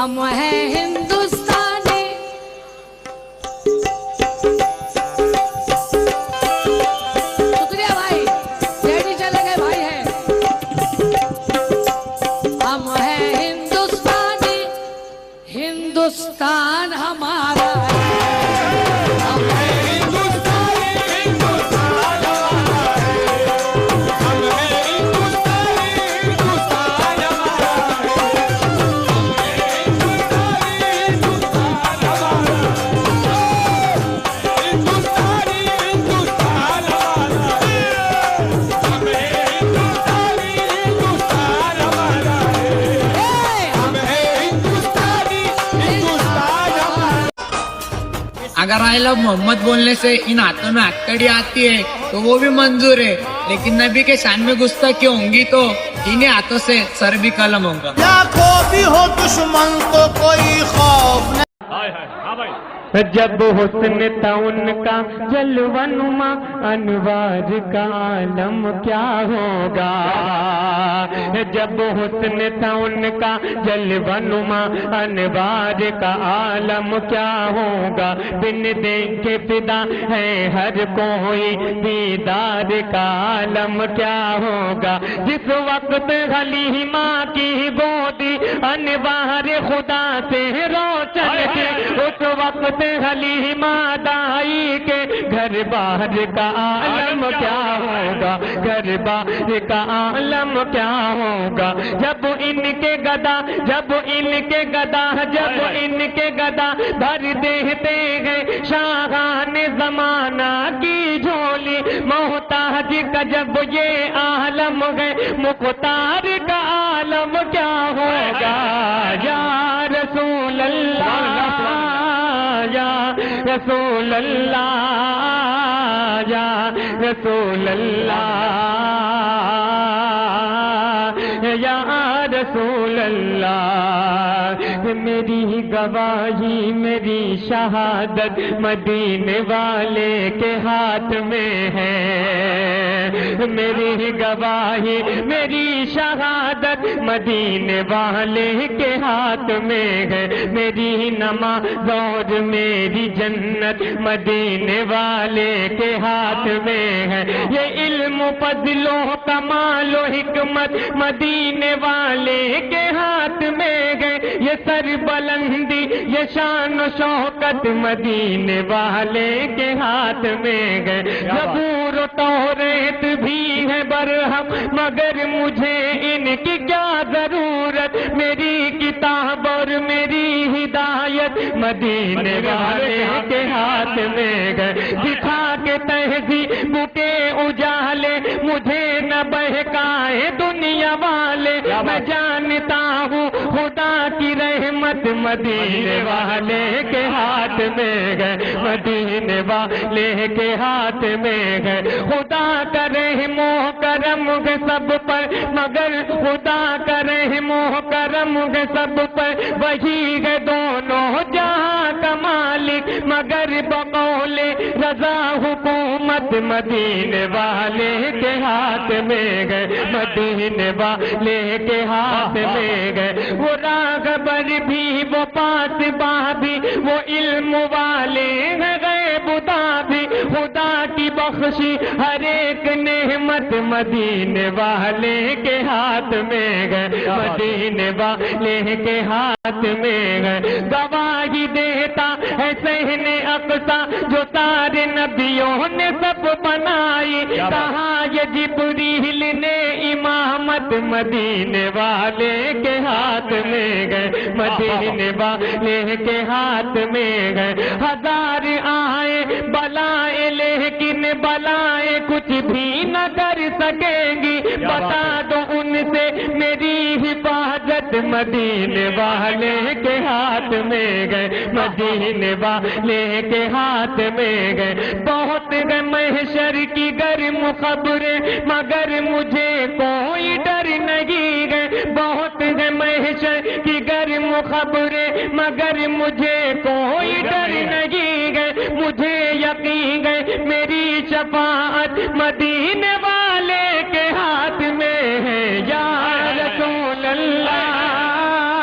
ہم ہیں ہندوستانی. شکریہ بھائی, ریڈی چلے گئے بھائی ہیں. ہم ہیں ہندوستانی, ہندوستان ہمارا ہے. ہم ہیں اگر آئی لو محمد بولنے سے ان ہاتھوں میں ہتھکڑی آتی ہے تو وہ بھی منظور ہے, لیکن نبی کے شان میں گستاخی ہوں گی تو انہیں ہاتھوں سے سر بھی قلم ہوگا. لاکھوں بھی ہو دشمن تو کوئی خوف نہیں. جب حسن تھا ان کا جلوہ نما انوار کا عالم کیا ہوگا. جب حسن تھا ان کا جلوہ نما انوار کا عالم کیا ہوگا. بن دیکھے فدا ہے ہر کوئی دیدار کا عالم کیا ہوگا. جس وقت حلیمہ کی گودی انوار خدا سے روشن تھی, اس وقت حلیمہ دائی کے گھر باہر کا عالم کیا ہوگا. گھر باہر کا عالم کیا ہوگا. جب ان کے گدا بھر دیتے ہیں شاہان زمانہ کی جھولی. محتاج کا جب یہ عالم ہے, مختار کا عالم کیا ہوگا. یا رسول اللہ, یا رسول اللہ, یا رسول اللہ, یا رسول اللہ. میری گواہی میری شہادت مدینے والے کے ہاتھ میں ہے. میری گواہی میری شہادت مدینے والے کے ہاتھ میں ہے. میری نماز اور میری جنت مدینے والے کے ہاتھ میں ہے. یہ علم و فضل و کمال و حکمت مدینے والے کے ہاتھ میں ہے. یہ سر بلندی یہ شان و شوکت مدینے والے کے ہاتھ میں ہے. زبور و توریت بھی ہے برہم مگر مجھے ان کی کیا ضرورت. میری کتاب اور میری ہدایت مدینے والے کے ہاتھ میں ہے. دکھا کے تہذیب کے اجالے مجھے نہ بہکائے دنیا والے. میں جانتا ہوں خدا کی رحمت مدینے والے کے ہاتھ میں ہے. مدینے والے کے ہاتھ میں ہے. خدا کا رحم و کرم ہے سب پر, مگر خدا کا رحم و کرم ہے سب پر. وہی ہے دونوں جہاں کا مالک, مگر بقول رضا حکومت مدینے والے کے ہاتھ میں ہے. مدینے والے کے ہاتھ میں ہے. وہ راغبر بھی وہ پاسباں بھی وہ علم والے ہیں غیب بھی. خدا کی بخشی ہر ایک نعمت مدینے والے کے ہاتھ میں ہے. مدینے والے کے ہاتھ میں ہے. گواہی دیتا ہے صحن اقصی جو سارے نبیوں نے سب بنائی. کہاں یہ جبریل نے امامت مدینے والے کے ہاتھ میں گئے. مدینے والے کے ہاتھ میں گئے. ہزار آئے بلائیں لیکن بلائیں کچھ بھی نہ کر سکیں گی. بتا دو ان سے میری حفاظت مدینے والے کے ہاتھ میں گئے. مدینے والے کے ہاتھ میں گئے. بہت گئے محشر کی گرم خبریں مگر مجھے کوئی ڈر نہیں گئے. بہت گئے محشر کی گرم خبریں مگر مجھے کوئی ڈر نہیں گئے. مجھے یقین گئے میری شفاعت مدینے والے کے ہاتھ میں ہے. یا رسول اللہ,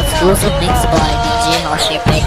Exclusive mix by DJ Harship Mix.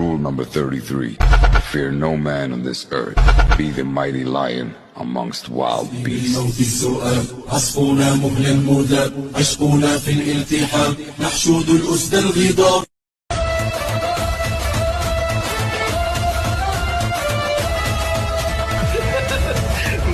Rule number 33. Fear no man on this earth. Be the mighty lion amongst wild beasts. بالسؤال عصفنا مهل المذاب عشقنا في الالتحام نحشود الأسد الغضاب.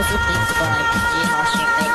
Exclusive mix by DJ Harship Mix.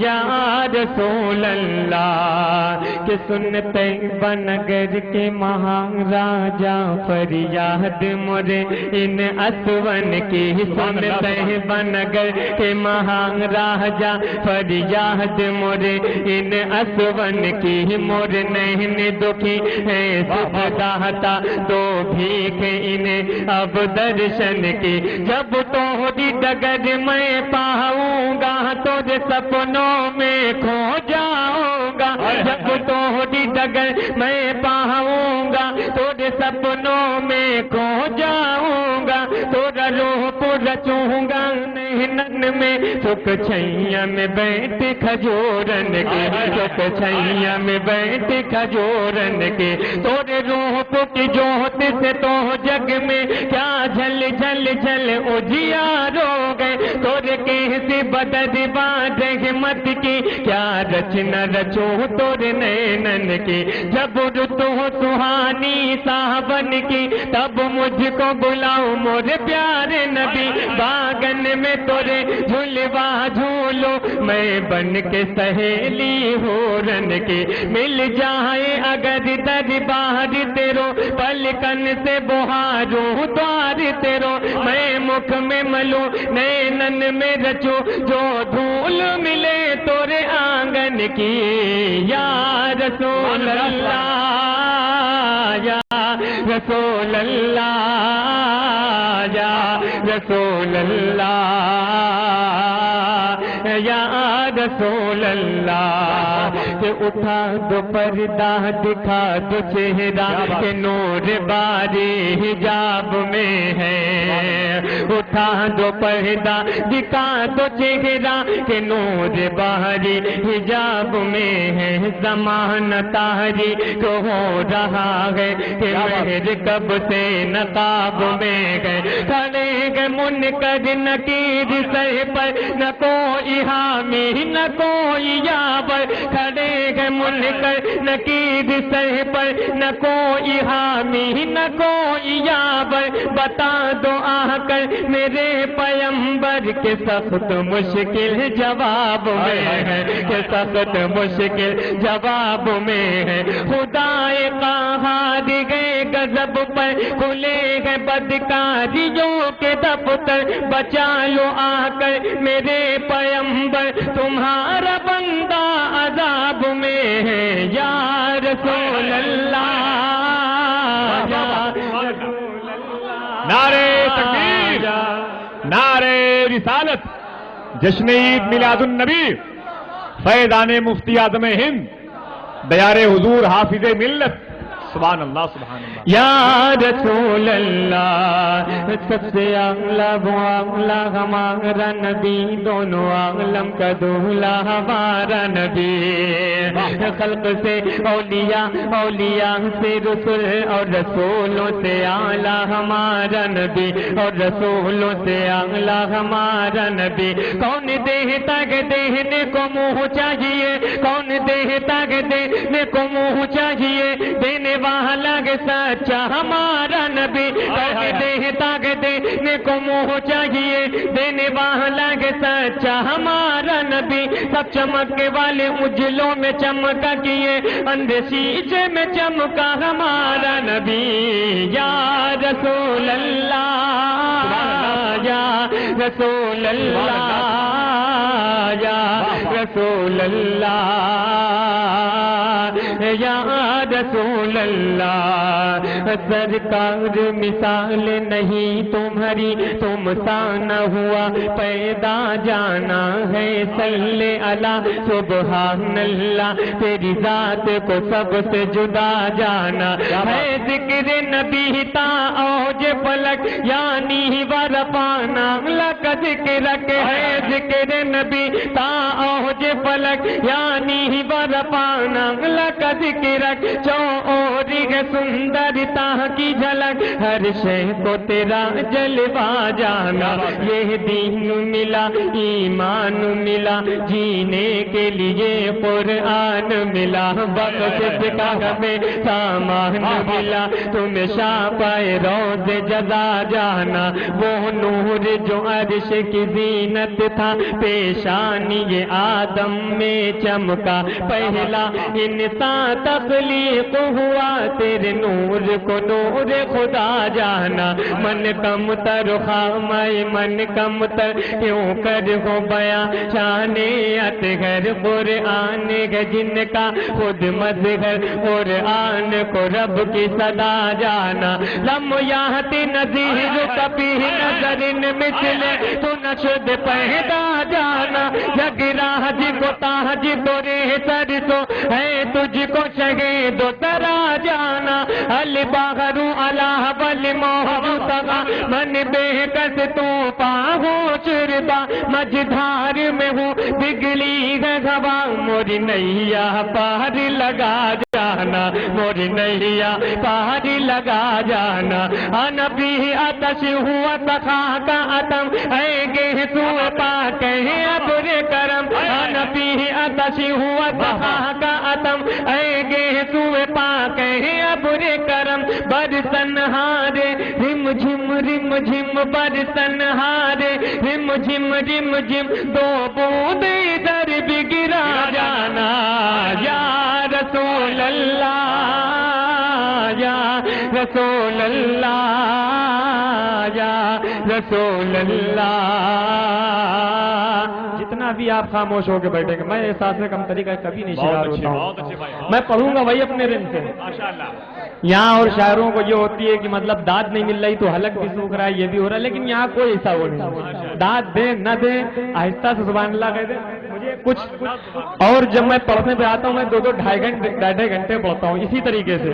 یا رسول اللہ کہ سنتے بنگر کے مہاراجا فریاد مرے ان اسون کی سنتے بنگر کے مہاراجا فریاد مرے ان اسون کی مور نین دکھی ہے سب داتا دو بھیک انہیں اب درشن کی جب توڑی ڈگر میں پاؤں گا تو سپنوں میں کھو جاؤں گا جب توڑی ڈگر میں پاؤں گا تو سپنوں میں کھو جاؤں گا تھوڑا روح کو رچوں گا نگن میں سکھ چھیا میں بیٹھ کھجورن کے سکھ چھیا میں بیٹھ کھجورن کے تھوڑے روح کی جوت سے تو جگ میں کیا جھل جھل جھل اجیار ہو گئے تھوڑے کیسے بدد باد ہمت کی کیا رچنا رچوں تورے نینن کی جب رتو سہانی صاحبن کی تب مجھ کو بلاؤ مور پیارے نبی باغن میں تورے جھلوا جھولو میں بن کے سہیلی ہورن کی مل جائے اگر دربار تیرو پلکن سے بہاروں دوار تیرو میں مکھ میں ملوں نینن میں رچوں جو دھول ملے تورے آنگن کی یا رسول اللہ یا رسول اللہ یا رسول اللہ یا رسول اللہ کہ اٹھا دو پردہ دکھا دو چہرہ کہ نور باری حجاب میں ہے اٹھا دو پردہ دکھا دو چہرہ کہ نور باری حجاب میں ہے زمانہ تاریخ ہو رہا ہے کہ مہر کب سے نقاب میں گئے کھڑے گئے منکر نکیر سر پر نہ کوئی حامی نہ کوئی یابر کھڑے گئے منکر نکیر سر پر نہ کوئی حامی نہ کوئی یابر بتا دو آ کر میرے پیمبر کے سخت مشکل جواب میں ہے کہ سخت مشکل جواب میں ہے خدائے قہار گئے غضب پر کھلے گئے بدکاریوں کے دفتر بچا لو آ کر میرے پیمبر تمہارا بندہ عذاب میں ہے یا رسول اللہ یا رسول اللہ نعرے تکبیر نعرے رسالت جشن عید میلاد النبی فیضان مفتی اعظم ہند دیار حضور حافظ ملت سبحان اللہ سبحان اللہ یا رسول اللہ سب سے اعلیٰ وہ اعلیٰ ہمارا نبی دونوں عالم کا دولا ہمارا نبی خلق سے اولیاء اولیاء سے رسول اور رسولوں سے اعلیٰ ہمارا نبی اور رسولوں سے اعلیٰ ہمارا نبی کون دیتا کہ دینے کو منہ چاہیے کون دیتا کہ دینے کو منہ چاہیے دینے والا کے سچا ہمارا نبی دیتا کہ دینے کو منہ چاہیے دینے والا کے سچا ہمارا نبی سب چمکنے والے اجلوں میں چمکا کیے اندھے شیشے میں چمکا ہمارا نبی یا رسول اللہ یا رسول اللہ یا رسول اللہ یا رسول اللہ سرکار مثال نہیں تمہاری تم سا نہ ہوا پیدا جانا ہے صلی اللہ سبحان اللہ تیری ذات کو سب سے جدا جانا ہے ذکر نبی تا اوج فلک یعنی ورفانا لک ذکرک ہے ذکر نبی تا اوج فلک یعنی ورفانا لک ذکرک چوری ہے سندرتا کی جھلک ہر شے کو تیرا جلوہ جانا یہ دین ملا ایمان ملا جینے کے لیے قرآن ملا بخشش کا ہمیں سامان ملا تمہیں شاپائے روز جزا جانا وہ نور جو عرش کی زینت تھا پیشانی یہ آدم میں چمکا پہلا انسان تخلیق ہوا تیرے نور کو نور خدا جانا من کم تر خامائے من کم تر کیوں کر ہو بیاں شان اطہر قرآن ہے جن کا خود مظہر قرآن کو رب کی صدا جانا لم یاہت نظیر کبھی نظر مثلے تو نشد پیدا جانا جگ راج کو تاج تورے سر تو ہے تجھ کو شہید و ترا جانا الباغر اللہ بل موجودہ من بے کس تو پاہو چربا مجدھار میں ہوں بگلی گھوا موری نیا پار لگا جانا موری نیا پار لگا جانا نبی آتش ہوا سخا کا اتم اے گہ تو پاک ہے ابر کرم نبی آتش ہوا سخا کا اتم اے گہ تو پاک ہے ابر کرم برسن ہارے رم جھم برسن ہارے رم جھم دو بوند در بھی گرا جانا یا رسول اللہ یا رسول اللہ یا رسول اللہ. جتنا بھی آپ خاموش ہو کے بیٹھیں گے میں احساس کمتری کا کبھی نہیں شکار ہوتا ہوں. میں پڑھوں گا وہی اپنے دن سے. یہاں اور شاعروں کو یہ ہوتی ہے کہ مطلب داد نہیں مل رہی تو حلق بھی سوکھ رہا ہے یہ بھی ہو رہا ہے لیکن یہاں کوئی ایسا وہ نہیں. داد دیں نہ دیں آہستہ سے سبحان اللہ کہہ دیں مجھے کچھ. اور جب میں پڑھنے پہ آتا ہوں میں 2-2 گھنٹے پڑھتا ہوں اسی طریقے سے.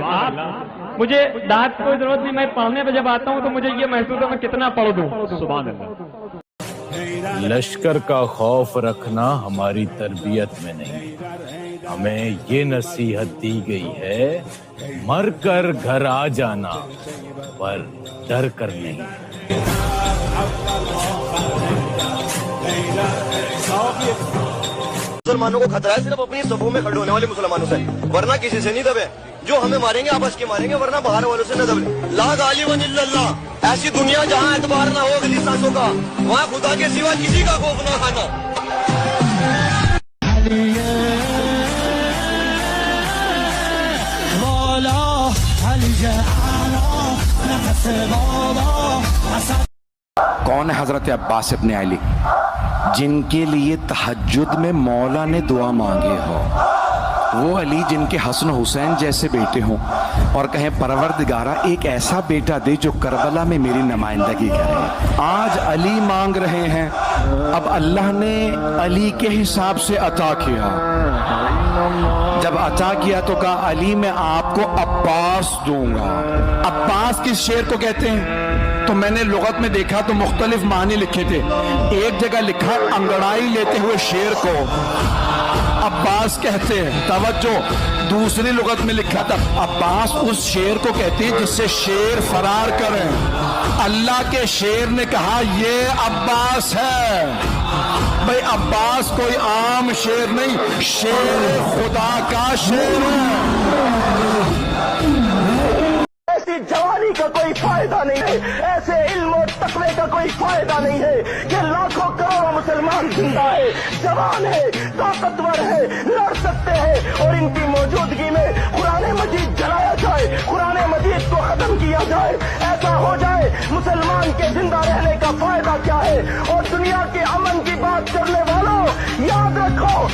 مجھے داد کوئی ضرورت نہیں. میں پڑھنے پہ جب آتا ہوں تو مجھے یہ محسوس ہے میں کتنا پڑھ دوں. سبحان اللہ. لشکر کا خوف رکھنا ہماری تربیت میں نہیں. ہمیں یہ نصیحت دی گئی ہے مر کر گھر آ جانا پر ڈر کر نہیں. مسلمانوں کو خطرہ ہے صرف اپنی صفوں میں کھڑے ہونے والے مسلمانوں سے ورنہ کسی سے نہیں دبے. جو ہمیں ماریں گے آپس کے ماریں گے ورنہ باہر والوں سے نہ دبے. لا غالب الا اللہ. ایسی دنیا جہاں اعتبار نہ ہو اگلی سانسوں کا وہاں خدا کے سوا کسی کا خوف نہ کھانا. کون ہے حضرت عباس ابن علی جن کے لیے تہجد میں مولا نے دعا مانگے ہو؟ وہ علی جن کے حسن حسین جیسے بیٹے ہوں اور کہیں پروردگارہ ایک ایسا بیٹا دے جو کربلا میں میری نمائندگی کرے. آج علی مانگ رہے ہیں اب اللہ نے علی کے حساب سے عطا کیا. جب عطا کیا تو کہا علی میں آپ کو عباس دوں گا. عباس کس شعر کو کہتے ہیں؟ تو میں نے لغت میں دیکھا تو مختلف معنی لکھے تھے. ایک جگہ لکھا انگڑائی لیتے ہوئے شیر کو عباس کہتے ہیں. توجہ دوسری لغت میں لکھا تھا عباس اس شیر کو کہتے ہیں جس سے شیر فرار کریں. اللہ کے شیر نے کہا یہ عباس ہے. بھائی عباس کوئی عام شیر نہیں شیر خدا کا شیر ہے. ایسی جوانی کا کوئی فائدہ نہیں ہے ایسے علم و تقوی کا کوئی فائدہ نہیں ہے کہ لاکھوں کروڑوں مسلمان زندہ ہے جوان ہے طاقتور ہے لڑ سکتے ہیں اور ان کی موجودگی میں قرآن مجید جلایا جائے قرآن مجید کو ختم کیا جائے. ایسا ہو جائے مسلمان کے زندہ رہنے کا فائدہ کیا ہے. اور دنیا کے امن کی بات کرنے والوں یاد رکھو